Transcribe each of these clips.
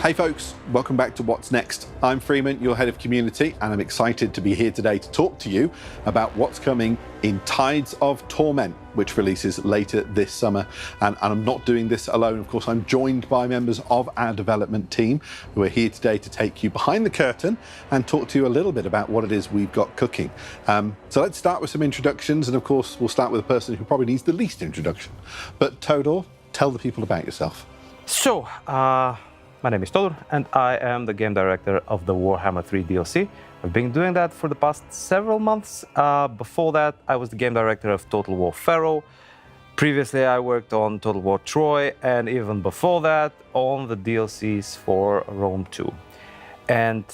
Hey folks, welcome back to What's Next. I'm Freeman, your head of community, and I'm excited to be here today to talk to you about what's coming in Tides of Torment, which releases later this summer. And I'm not doing this alone. Of course, I'm joined by members of our development team who are here today to take you behind the curtain and talk to you a little bit about what it is we've got cooking. So let's start with some introductions. And of course, we'll start with a person who probably needs the least introduction. But Todor, tell the people about yourself. So, my name is Todor, and I am the game director of the Warhammer 3 DLC. I've been doing that for the past several months. Before that, I was the game director of Total War Pharaoh. Previously, I worked on Total War Troy, and even before that, on the DLCs for Rome 2. And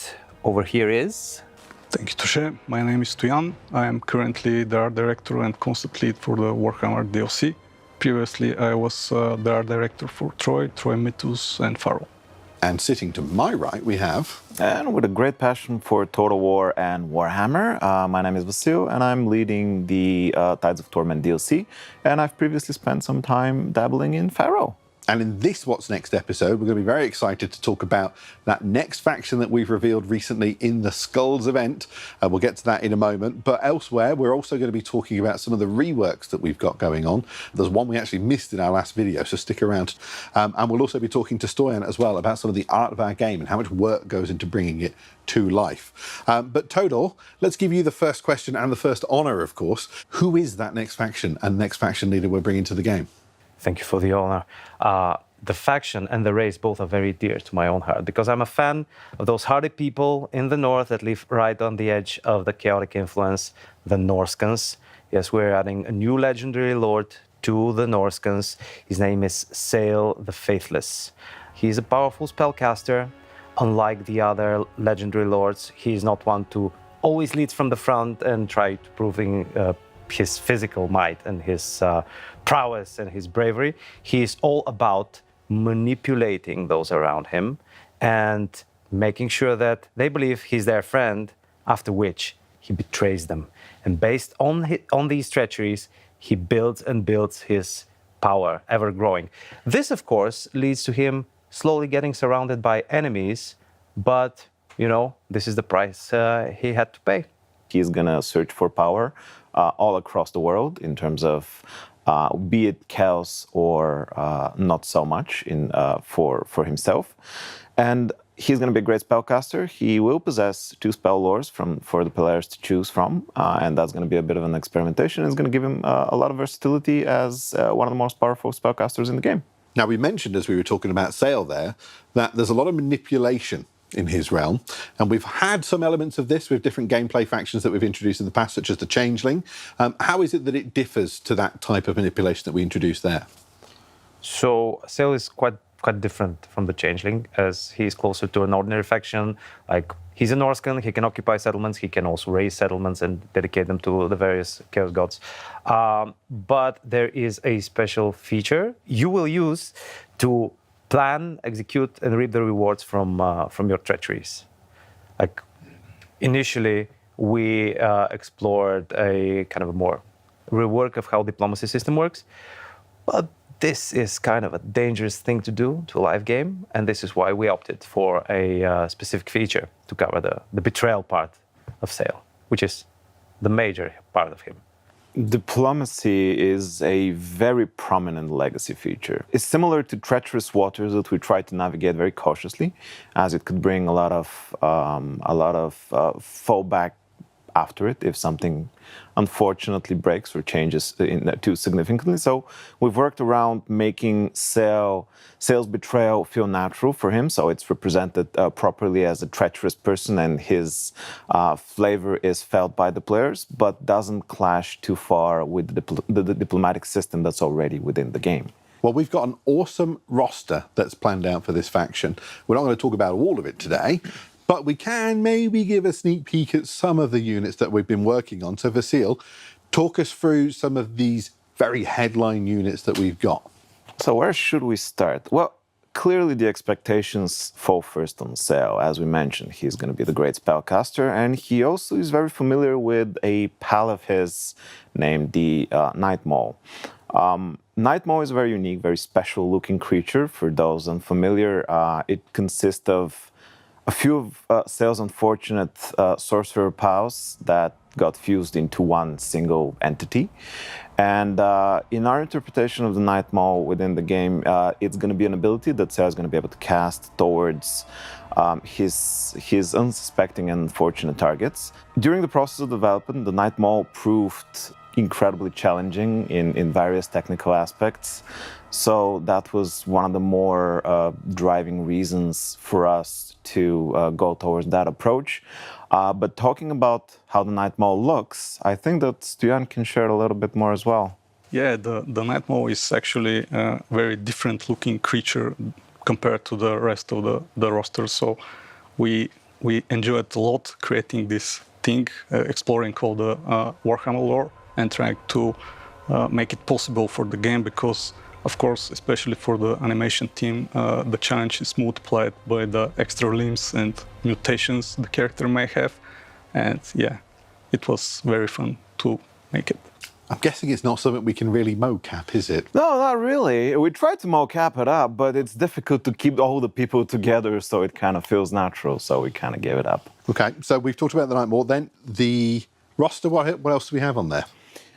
over here is... Thank you, Toshe. My name is Tuyan. I am currently the art director and concept lead for the Warhammer DLC. Previously, I was the art director for Troy Mythos, and Pharaoh. And sitting to my right, we have... And with a great passion for Total War and Warhammer, my name is Vasil, and I'm leading the Tides of Torment DLC. And I've previously spent some time dabbling in Pharaoh. And in this What's Next episode, we're going to be very excited to talk about that next faction that we've revealed recently in the Skulls event. We'll get to that in a moment. But elsewhere, we're also going to be talking about some of the reworks that we've got going on. There's one we actually missed in our last video, so stick around. And we'll also be talking to Stoyan as well about some of the art of our game and how much work goes into bringing it to life. But Todor, let's give you the first question and the first honour, of course. Who is that next faction and next faction leader we're bringing to the game? Thank you for the honor. The faction and the race both are very dear to my own heart because I'm a fan of those hardy people in the north that live right on the edge of the chaotic influence, the Norscans. Yes, we're adding a new legendary lord to the Norscans. His name is Sail the Faithless. He's a powerful spellcaster. Unlike the other legendary lords, he's not one to always lead from the front and try to proving his physical might and his prowess and his bravery. He is all about manipulating those around him and making sure that they believe he's their friend, after which he betrays them. And based on these treacheries, he builds and builds his power, ever growing. This, of course, leads to him slowly getting surrounded by enemies, but, you know, this is the price he had to pay. He's going to search for power all across the world in terms of be it chaos or not so much for himself. And he's going to be a great spellcaster. He will possess 2 spell lores for the players to choose from, and that's going to be a bit of an experimentation. It's going to give him a lot of versatility as one of the most powerful spellcasters in the game. Now, we mentioned as we were talking about Sail there, that there's a lot of manipulation in his realm. And we've had some elements of this with different gameplay factions that we've introduced in the past, such as the Changeling. How is it that it differs to that type of manipulation that we introduced there? So Sail is quite different from the Changeling, as he's closer to an ordinary faction. Like, he's a Norscan, he can occupy settlements, he can also raise settlements and dedicate them to the various chaos gods. But there is a special feature you will use to plan, execute, and reap the rewards from your treacheries. Like, initially, we explored a kind of a more rework of how diplomacy system works, but this is kind of a dangerous thing to do to a live game, and this is why we opted for a specific feature to cover the betrayal part of Sail, which is the major part of him. Diplomacy is a very prominent legacy feature. It's similar to treacherous waters that we try to navigate very cautiously, as it could bring a lot of fallback after it if something unfortunately breaks or changes too significantly. So we've worked around making Sail's betrayal feel natural for him, so it's represented properly as a treacherous person, and his flavor is felt by the players, but doesn't clash too far with the diplomatic system that's already within the game. Well, we've got an awesome roster that's planned out for this faction. We're not going to talk about all of it today, but we can maybe give a sneak peek at some of the units that we've been working on. So Vasil, talk us through some of these very headline units that we've got. So where should we start? Well, clearly the expectations fall first on Sail. As we mentioned, he's going to be the great spellcaster, and he also is very familiar with a pal of his named the Night Maul. Night Maw is a very unique, very special-looking creature. For those unfamiliar, it consists of a few Sail's unfortunate sorcerer powers that got fused into one single entity. And in our interpretation of the Night Maw within the game, it's going to be an ability that Sail is going to be able to cast towards his unsuspecting and unfortunate targets. During the process of development, the Night Maw proved incredibly challenging in various technical aspects. So that was one of the more driving reasons for us to go towards that approach. But talking about how the Night Maw looks, I think that Stoyan can share a little bit more as well. Yeah, the Night Maw is actually a very different looking creature compared to the rest of the roster. So we enjoyed a lot creating this thing, exploring all the Warhammer lore and trying to make it possible for the game, because of course, especially for the animation team, the challenge is multiplied by the extra limbs and mutations the character may have. And yeah, it was very fun to make it. I'm guessing it's not something we can really mocap, is it? No, not really. We tried to mocap it up, but it's difficult to keep all the people together so it kind of feels natural, so we kind of gave it up. Okay, so we've talked about the Night Maw. Then the roster, what else do we have on there?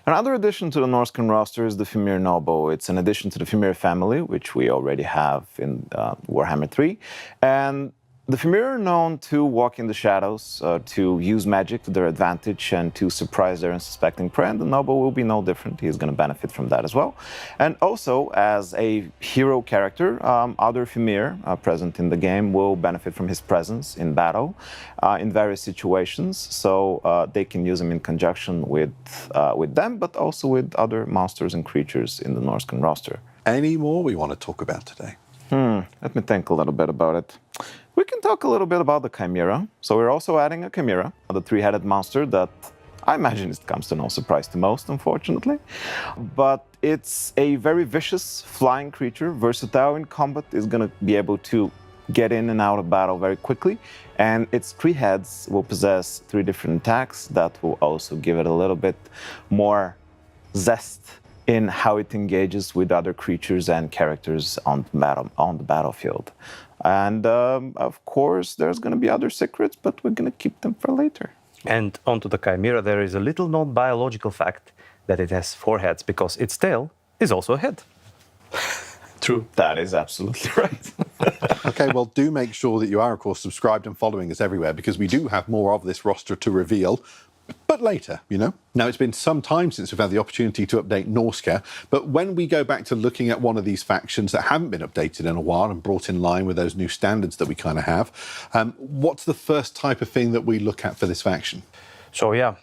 Another addition to the Norscan roster is the Fimir Noble. It's an addition to the Fimir family, which we already have in Warhammer 3. And the Fimir are known to walk in the shadows, to use magic to their advantage, and to surprise their unsuspecting prey. And the Noble will be no different. He's going to benefit from that as well. And also, as a hero character, other Fimir present in the game will benefit from his presence in battle in various situations. So they can use him in conjunction with them, but also with other monsters and creatures in the Norscan roster. Any more we want to talk about today? Let me think a little bit about it. We can talk a little bit about the Chimera. So we're also adding a Chimera, the three-headed monster that I imagine it comes to no surprise to most, unfortunately. But it's a very vicious flying creature, versatile in combat, is going to be able to get in and out of battle very quickly. And its three heads will possess three different attacks that will also give it a little bit more zest in how it engages with other creatures and characters on the battlefield. And of course, there's going to be other secrets, but we're going to keep them for later. And onto the Chimera, there is a little known biological fact that it has four heads because its tail is also a head. True. That is absolutely right. Okay, well, do make sure that you are, of course, subscribed and following us everywhere, because we do have more of this roster to reveal. But later, you know. Now, it's been some time since we've had the opportunity to update Norsca, but when we go back to looking at one of these factions that haven't been updated in a while and brought in line with those new standards that we kind of have, what's the first type of thing that we look at for this faction? So yeah,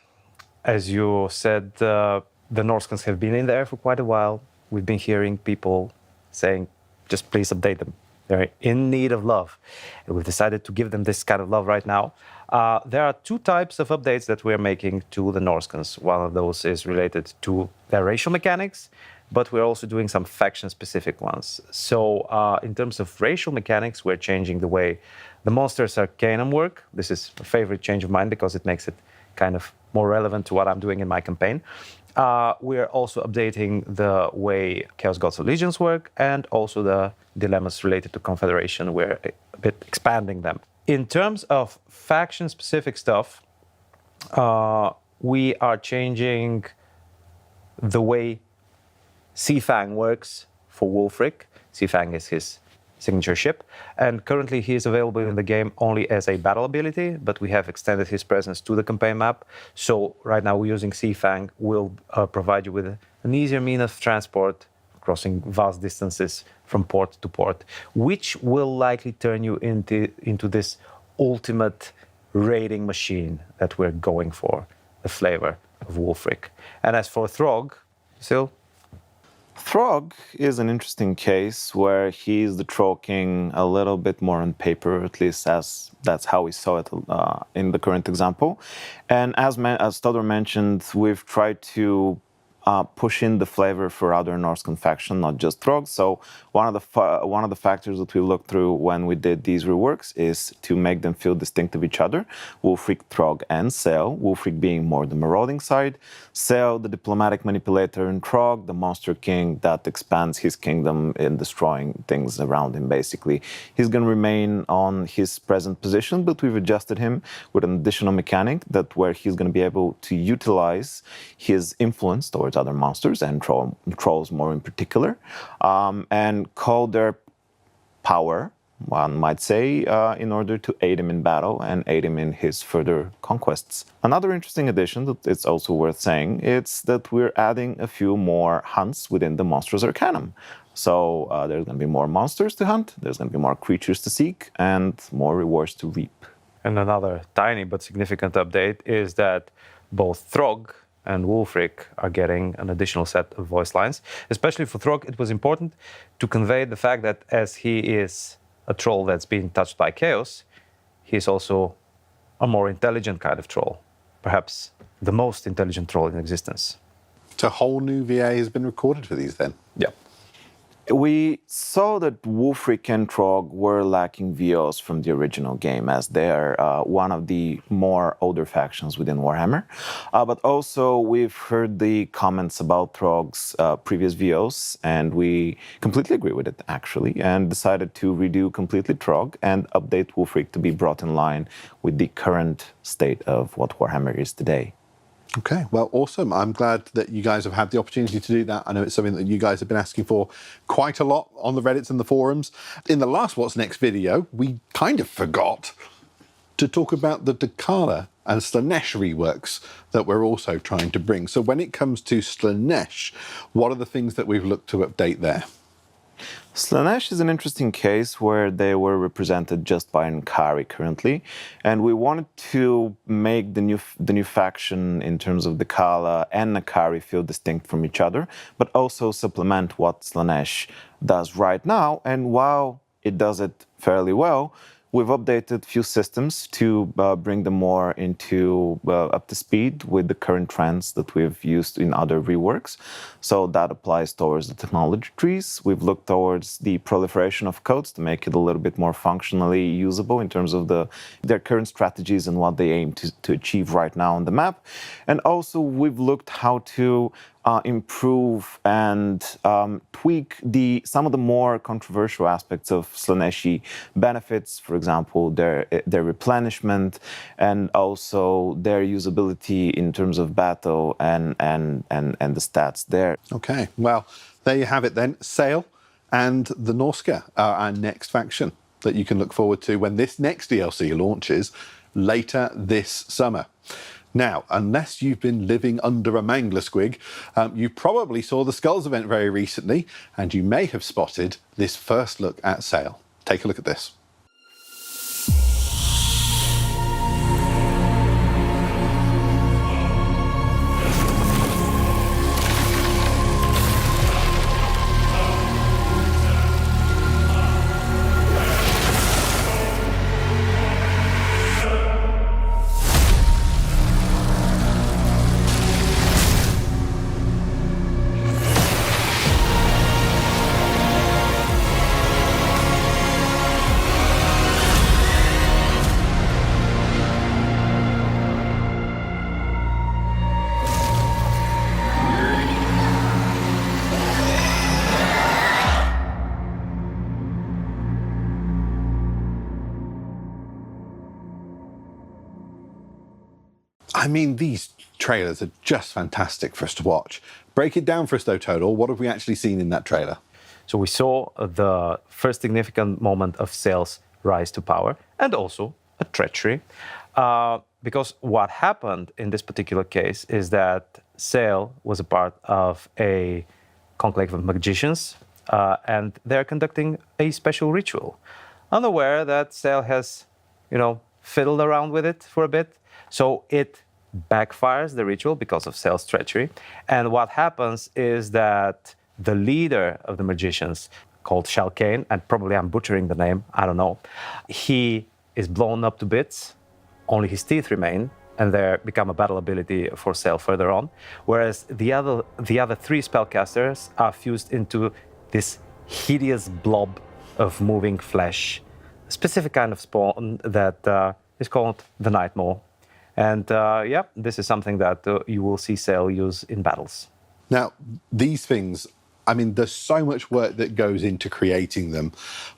as you said, the Norscans have been in there for quite a while. We've been hearing people saying, just please update them. They're in need of love. And we've decided to give them this kind of love right now. There are two types of updates that we're making to the Norscans. One of those is related to their racial mechanics, but we're also doing some faction-specific ones. So in terms of racial mechanics, we're changing the way the Monsters Arcanum work. This is a favorite change of mine because it makes it kind of more relevant to what I'm doing in my campaign. We're also updating the way Chaos Gods Allegiance work, and also the dilemmas related to Confederation. We're a bit expanding them. In terms of faction-specific stuff, we are changing the way Seafang works for Wulfric. Seafang is his signature ship, and currently he is available in the game only as a battle ability, but we have extended his presence to the campaign map. So right now we're using Seafang. Will provide you with an easier means of transport, crossing vast distances from port to port, which will likely turn you into this ultimate raiding machine that we're going for, the flavor of Wulfric. And as for Throg, Sil? Throg is an interesting case where he's the Troll King a little bit more on paper, at least as that's how we saw it in the current example. And as Todor mentioned, we've tried to push in the flavor for other Norscan faction, not just Throg. So one of the factors that we looked through when we did these reworks is to make them feel distinct of each other. Wulfric, Throg, and Sail. Wulfric being more the marauding side, Sail the diplomatic manipulator, and Throg the monster king that expands his kingdom in destroying things around him. Basically, he's going to remain on his present position, but we've adjusted him with an additional mechanic that where he's going to be able to utilize his influence towards other monsters and trolls more in particular, and call their power, one might say, in order to aid him in battle and aid him in his further conquests. Another interesting addition that it's also worth saying is that we're adding a few more hunts within the Monstrous Arcanum. So there's going to be more monsters to hunt, there's going to be more creatures to seek, and more rewards to reap. And another tiny but significant update is that both Throg and Wulfric are getting an additional set of voice lines. Especially for Throg, it was important to convey the fact that as he is a troll that's being touched by chaos, he's also a more intelligent kind of troll. Perhaps the most intelligent troll in existence. So a whole new VA has been recorded for these then? Yeah. We saw that Wulfric and Throg were lacking VOs from the original game, as they're one of the more older factions within Warhammer. But also, we've heard the comments about Throg's previous VOs, and we completely agree with it, actually, and decided to redo completely Throg and update Wulfric to be brought in line with the current state of what Warhammer is today. Okay, well, awesome. I'm glad that you guys have had the opportunity to do that. I know it's something that you guys have been asking for quite a lot on the Reddits and the forums. In the last What's Next video, we kind of forgot to talk about the Dakala and Slaanesh reworks that we're also trying to bring. So when it comes to Slaanesh, what are the things that we've looked to update there? Slaanesh is an interesting case where they were represented just by Nkari currently, and we wanted to make the new faction in terms of Dakala and Nkari feel distinct from each other, but also supplement what Slaanesh does right now. And while it does it fairly well, we've updated a few systems to bring them more into up to speed with the current trends that we've used in other reworks. So that applies towards the technology trees. We've looked towards the proliferation of codes to make it a little bit more functionally usable in terms of their current strategies and what they aim to achieve right now on the map. And also we've looked how to improve and tweak some of the more controversial aspects of Slaaneshi benefits, for example, their replenishment and also their usability in terms of battle and the stats there. Okay, well, there you have it then. Sail and the Norsca are our next faction that you can look forward to when this next DLC launches later this summer. Now, unless you've been living under a mangler squig, you probably saw the Skulls event very recently, and you may have spotted this first look at Sail. Take a look at this. I mean, these trailers are just fantastic for us to watch. Break it down for us though, Total. What have we actually seen in that trailer? So we saw the first significant moment of Sail's rise to power and also a treachery. Because what happened in this particular case is that Sail was a part of a conclave of magicians and they're conducting a special ritual. Unaware that Sail has, fiddled around with it for a bit. So it backfires the ritual because of Sail's treachery. And what happens is that the leader of the magicians, called Shalkane, and probably I'm butchering the name, I don't know, he is blown up to bits, only his teeth remain, and they become a battle ability for sale further on. Whereas the other 3 spellcasters are fused into this hideous blob of moving flesh, a specific kind of spawn that is called the Nightmare. And yeah, this is something that you will see Sale use in battles. Now, these things, I mean, there's so much work that goes into creating them.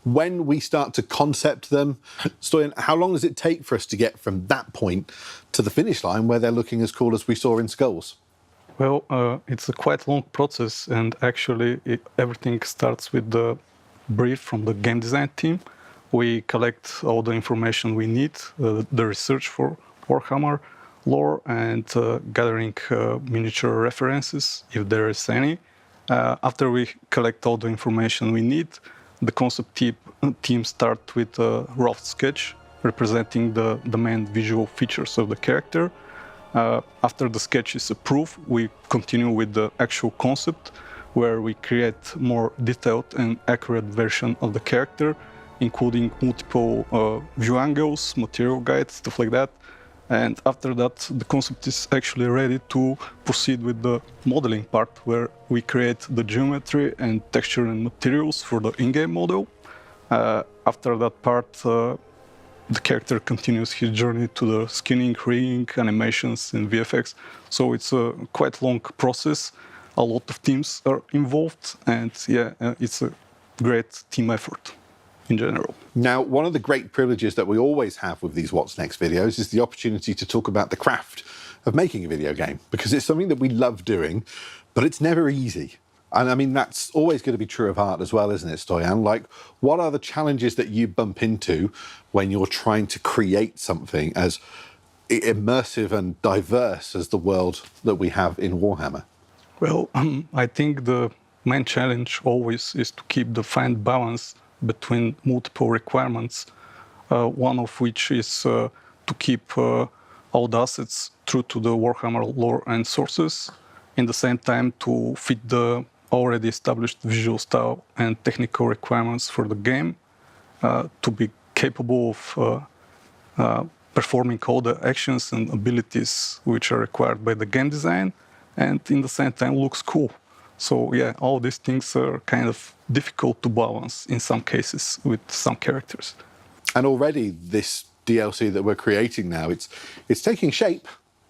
When we start to concept them, Stoyan, how long does it take for us to get from that point to the finish line where they're looking as cool as we saw in Skulls? Well, it's a quite long process, and actually everything starts with the brief from the game design team. We collect all the information we need, the research for Warhammer lore, and gathering miniature references, if there is any. After we collect all the information we need, the concept team start with a rough sketch representing the main visual features of the character. After the sketch is approved, we continue with the actual concept, where we create more detailed and accurate version of the character, including multiple view angles, material guides, stuff like that. And after that, the concept is actually ready to proceed with the modeling part, where we create the geometry and texture and materials for the in-game model. After that part, the character continues his journey to the skinning, rigging, animations, and VFX. So it's a quite long process. A lot of teams are involved, and yeah, it's a great team effort in general. Now, one of the great privileges that we always have with these What's Next videos is the opportunity to talk about the craft of making a video game, because it's something that we love doing, but it's never easy. And I mean, that's always going to be true of art as well, isn't it, Stoyan? Like, what are the challenges that you bump into when you're trying to create something as immersive and diverse as the world that we have in Warhammer? Well, I think the main challenge always is to keep the fine balance between multiple requirements, one of which is to keep all the assets true to the Warhammer lore and sources, in the same time to fit the already established visual style and technical requirements for the game, to be capable of performing all the actions and abilities which are required by the game design, and in the same time looks cool. So yeah, all these things are kind of difficult to balance in some cases with some characters. And already this DLC that we're creating now, it's taking shape,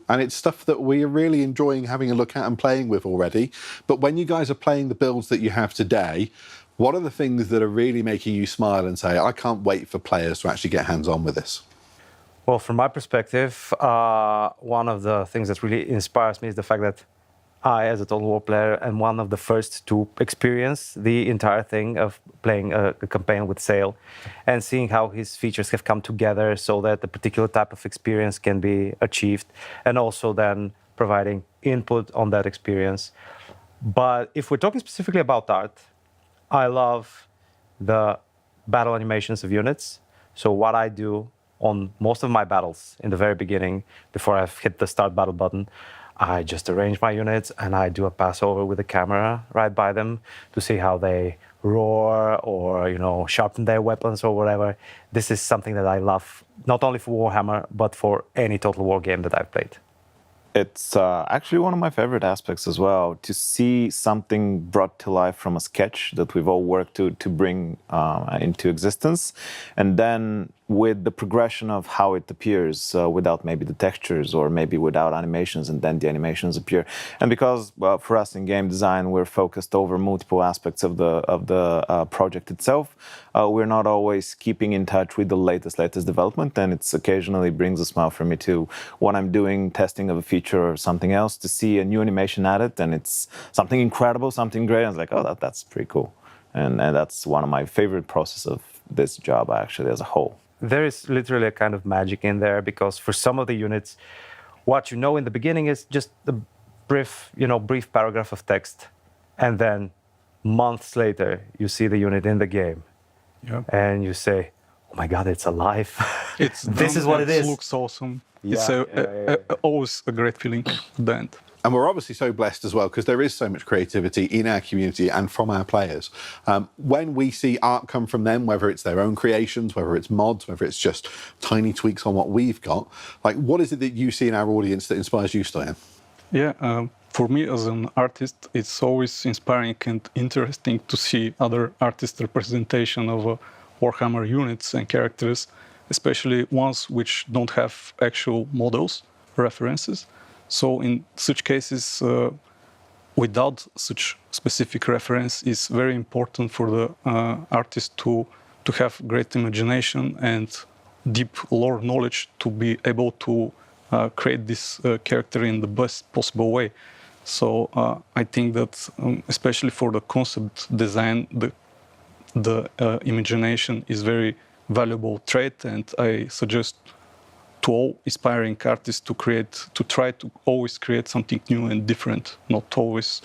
and it's stuff that we are really enjoying having a look at and playing with already. But when you guys are playing the builds that you have today, what are the things that are really making you smile and say, I can't wait for players to actually get hands-on with this? Well, from my perspective, one of the things that really inspires me is the fact that I, as a Total War player, am one of the first to experience the entire thing of playing a campaign with Sale and seeing how his features have come together so that a particular type of experience can be achieved, and also then providing input on that experience. But if we're talking specifically about art, I love the battle animations of units. So what I do on most of my battles in the very beginning, before I've hit the start battle button, I just arrange my units and I do a pass over with the camera right by them to see how they roar or, you know, sharpen their weapons or whatever. This is something that I love, not only for Warhammer, but for any Total War game that I've played. It's actually one of my favorite aspects as well, to see something brought to life from a sketch that we've all worked to bring into existence, and then with the progression of how it appears without maybe the textures or maybe without animations, and then the animations appear. And because, well, for us in game design, we're focused over multiple aspects of the project itself, we're not always keeping in touch with the latest development, and it's occasionally brings a smile for me too when I'm doing testing of a feature or something else, to see a new animation added and it's something incredible, something great. I was like, oh, that's pretty cool. And that's one of my favorite processes of this job actually as a whole. There is literally a kind of magic in there, because for some of the units, what you know in the beginning is just a brief paragraph of text, and then months later you see the unit in the game, and you say, "Oh my God, it's alive! It's this is what it is." It looks awesome. Yeah, It's always a great feeling at the end. And we're obviously so blessed as well because there is so much creativity in our community and from our players. When we see art come from them, whether it's their own creations, whether it's mods, whether it's just tiny tweaks on what we've got, like what is it that you see in our audience that inspires you, Stoyan? Yeah, for me as an artist, it's always inspiring and interesting to see other artist representation of Warhammer units and characters, especially ones which don't have actual models, references. So in such cases, without such specific reference, it's very important for the artist to have great imagination and deep lore knowledge to be able to create this character in the best possible way. So I think that especially for the concept design, the imagination is very valuable trait, and I suggest to all aspiring artists to try to always create something new and different, not always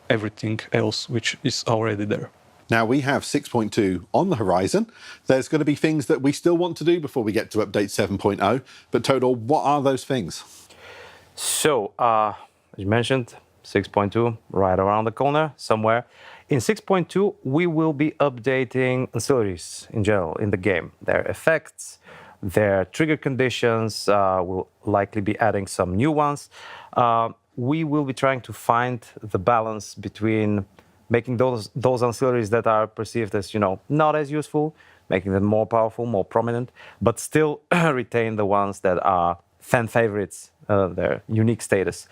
everything else which is already there. Now we have 6.2 on the horizon. There's going to be things that we still want to do before we get to update 7.0. But Todor, what are those things? So, as you mentioned, 6.2 right around the corner somewhere. In 6.2, we will be updating ancillaries in general in the game. Their effects, their trigger conditions, we'll likely be adding some new ones. We will be trying to find the balance between making those ancillaries that are perceived as, not as useful, making them more powerful, more prominent, but still retain the ones that are fan favorites, their unique status.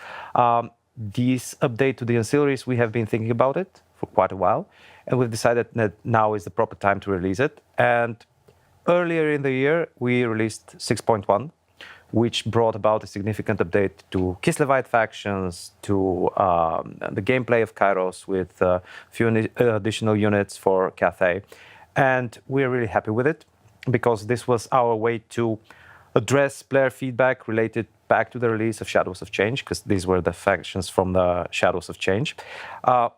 This update to the ancillaries, we have been thinking about it for quite a while, and we've decided that now is the proper time to release it. And earlier in the year, we released 6.1, which brought about a significant update to Kislevite factions, to the gameplay of Kairos with a few additional units for Cathay. And we're really happy with it because this was our way to address player feedback related back to the release of Shadows of Change, because these were the factions from the Shadows of Change.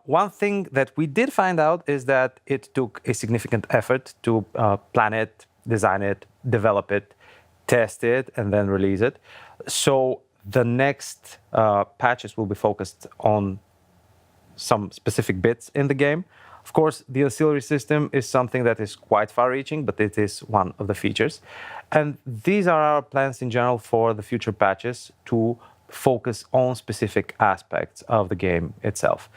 One thing that we did find out is that it took a significant effort to plan it, design it, develop it, test it, and then release it. So the next patches will be focused on some specific bits in the game. Of course, the ancillary system is something that is quite far-reaching, but it is one of the features. And these are our plans in general for the future patches to focus on specific aspects of the game itself.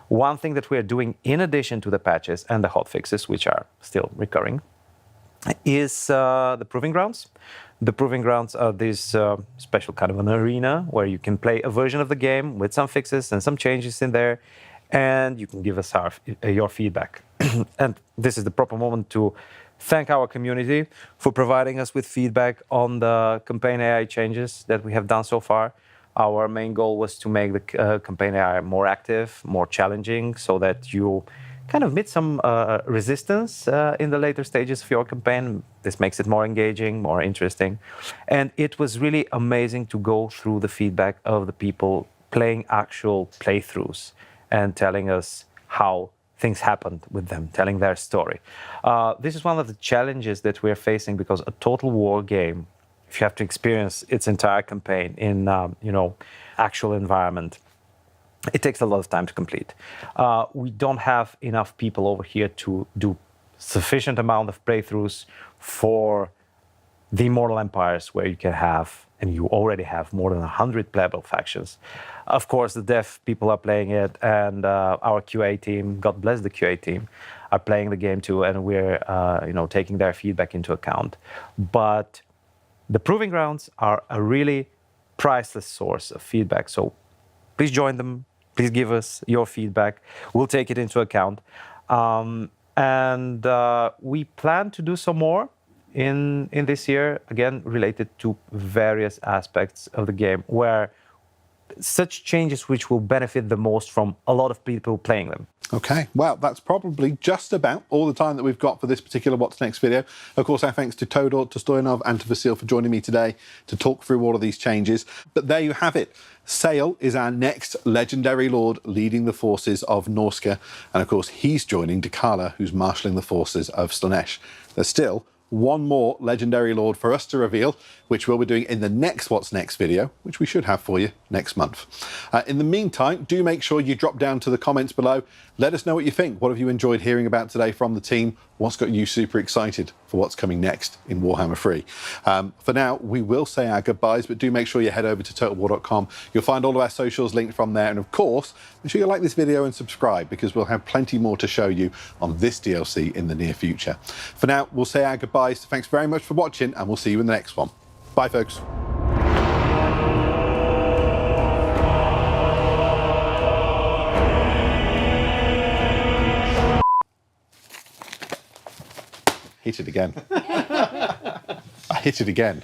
One thing that we are doing in addition to the patches and the hotfixes, which are still recurring, is the Proving Grounds. The Proving Grounds are this special kind of an arena where you can play a version of the game with some fixes and some changes in there, and you can give us your feedback. And this is the proper moment to thank our community for providing us with feedback on the campaign AI changes that we have done so far. Our main goal was to make the campaign AI more active, more challenging, so that you kind of meet some resistance in the later stages of your campaign. This makes it more engaging, more interesting. And it was really amazing to go through the feedback of the people playing actual playthroughs and telling us how things happened with them, telling their story. This is one of the challenges that we're facing, because a total war game, if you have to experience its entire campaign in actual environment, it takes a lot of time to complete. We don't have enough people over here to do sufficient amount of playthroughs for the Immortal Empires, where you can have, and you already have, more than 100 playable factions. Of course, the dev people are playing it, and our QA team, God bless the QA team, are playing the game too, and we're taking their feedback into account. But the Proving Grounds are a really priceless source of feedback. So please join them. Please give us your feedback. We'll take it into account. And we plan to do some more in this year, again, related to various aspects of the game, where such changes which will benefit the most from a lot of people playing them. Okay, well, that's probably just about all the time that we've got for this particular What's Next video. Of course, our thanks to Todor, to Stoyanov, and to Vasil for joining me today to talk through all of these changes. But there you have it. Sale is our next legendary lord leading the forces of Norsca. And of course, he's joining Dakala, who's marshalling the forces of Slaanesh. There's still one more legendary lord for us to reveal, which we'll be doing in the next What's Next video, which we should have for you next month. In the meantime, do make sure you drop down to the comments below. Let us know what you think. What have you enjoyed hearing about today from the team? What's got you super excited for what's coming next in Warhammer 3? For now, we will say our goodbyes, but do make sure you head over to totalwar.com. You'll find all of our socials linked from there. And of course, make sure you like this video and subscribe, because we'll have plenty more to show you on this DLC in the near future. For now, we'll say our goodbyes. Thanks very much for watching, and we'll see you in the next one. Bye, folks. Hit it again. I hit it again.